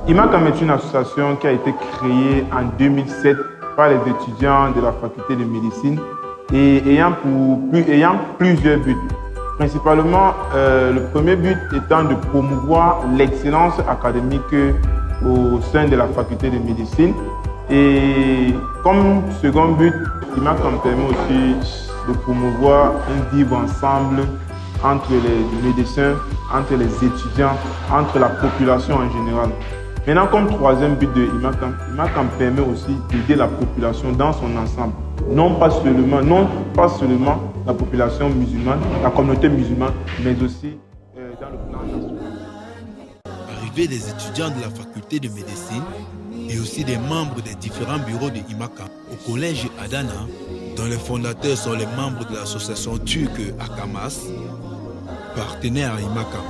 IMACAM est une association qui a été créée en 2007 par les étudiants de la faculté de médecine et ayant plusieurs buts. Principalement, le premier but étant de promouvoir l'excellence académique au sein de la faculté de médecine. Et comme second but, IMACAM permet aussi de promouvoir un vivre ensemble entre les médecins, entre les étudiants, entre la population en général. Maintenant, comme troisième but de IMACAM permet aussi d'aider la population dans son ensemble. Non pas seulement la population musulmane, la communauté musulmane, mais aussi dans le plan national. L'arrivée des étudiants de la faculté de médecine et aussi des membres des différents bureaux de IMACAM au collège Adana, dont les fondateurs sont les membres de l'association turque Akamas, partenaire à IMACAM.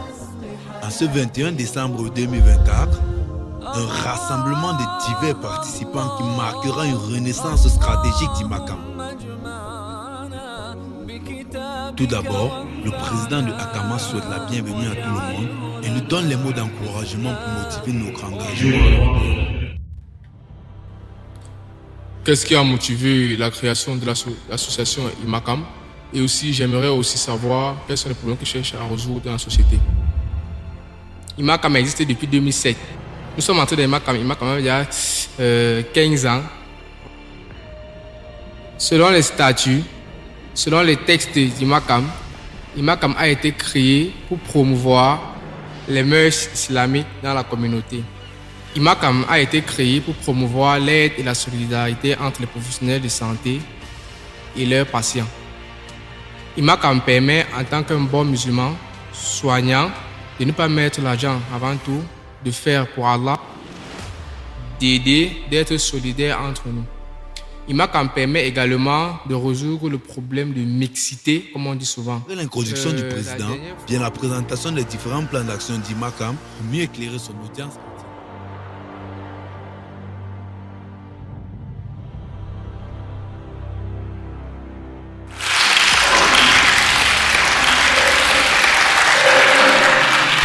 En ce 21 décembre 2024, un rassemblement de divers participants qui marquera une renaissance stratégique d'IMACAM. Tout d'abord, le président de Akamas souhaite la bienvenue à tout le monde et nous donne les mots d'encouragement pour motiver notre engagement. Qu'est-ce qui a motivé la création de l'association IMACAM? Et aussi, j'aimerais aussi savoir quels sont les problèmes que je cherche à résoudre dans la société. IMACAM a existé depuis 2007. Nous sommes entrés dans IMACAM il y a 15 ans. Selon les statuts, selon les textes d'IMACAM, IMACAM a été créé pour promouvoir les mœurs islamiques dans la communauté. IMACAM a été créé pour promouvoir l'aide et la solidarité entre les professionnels de santé et leurs patients. IMACAM permet, en tant qu'un bon musulman soignant, de ne pas mettre l'argent avant tout, de faire pour Allah, d'aider, d'être solidaire entre nous. IMACAM permet également de résoudre le problème de mixité, comme on dit souvent. Après l'introduction du président, vient la présentation des différents plans d'action d'IMACAM pour mieux éclairer son audience.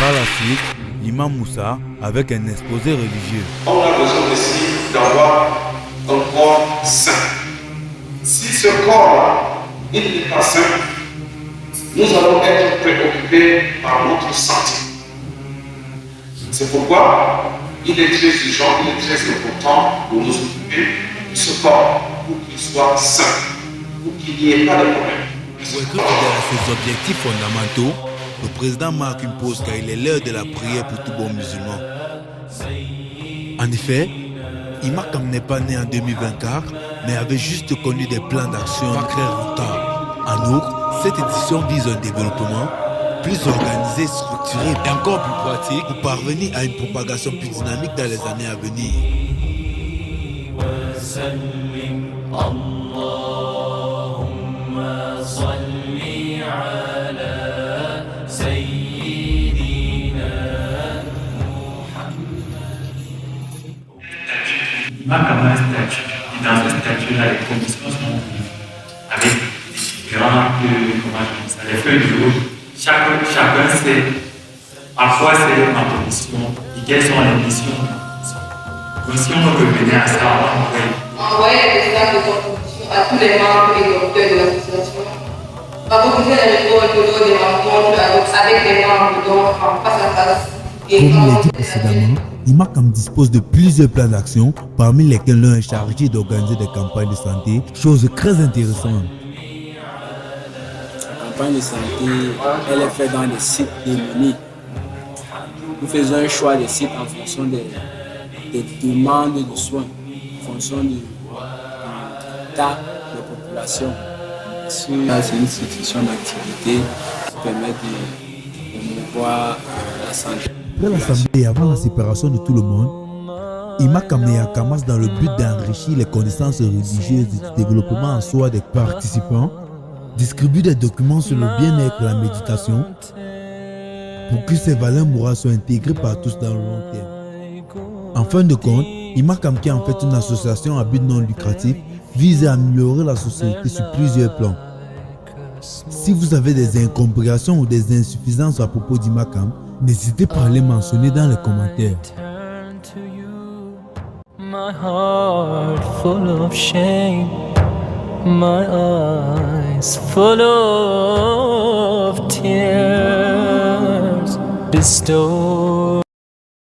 Par la suite, l'imam Moussa avec un exposé religieux. On a besoin aussi d'avoir un corps sain. Si ce corps-là, il n'est pas sain, nous allons être préoccupés par notre santé. C'est pourquoi il est très urgent, il est très important de nous occuper de ce corps pour qu'il soit sain, pour qu'il n'y ait pas de problème. Pour être fidèle à ses objectifs fondamentaux, le président marque une pause car il est l'heure de la prière pour tout bon musulman. En effet, IMACAM n'est pas né en 2024, mais avait juste connu des plans d'action très rentables. En outre, cette édition vise un développement plus organisé, structuré et encore plus pratique pour parvenir à une propagation plus dynamique dans les années à venir. IMACAM a un statut, et dans ce statut-là, les commissions sont avec différentes les feuilles de route. Chacun sait, parfois c'est ma commission, et quelles sont les missions. Donc si on revenait à ça, on pourrait envoyer les messages de contribution à tous les membres et docteurs de l'association, favoriser les récoltes des rencontres avec les membres donc en face à face. Comme il l'a dit précédemment, IMACAM dispose de plusieurs plans d'action, parmi lesquels l'un est chargé d'organiser des campagnes de santé, chose très intéressante. La campagne de santé, elle est faite dans des sites démunis. Nous faisons un choix de sites en fonction des demandes de soins, en fonction du tas de population. C'est une situation d'activité qui permet de promouvoir la santé. Après l'assemblée et avant la séparation de tout le monde, IMACAM et Akamas dans le but d'enrichir les connaissances religieuses et du développement en soi des participants, distribuent des documents sur le bien-être et la méditation pour que ces valeurs morales soient intégrées par tous dans le long terme. En fin de compte, IMACAM, qui est en fait une association à but non lucratif, vise à améliorer la société sur plusieurs plans. Si vous avez des incompréhensions ou des insuffisances à propos d'IMACAM, n'hésitez pas à les mentionner dans les commentaires. My heart full of shame, my eyes full of tears. Bestow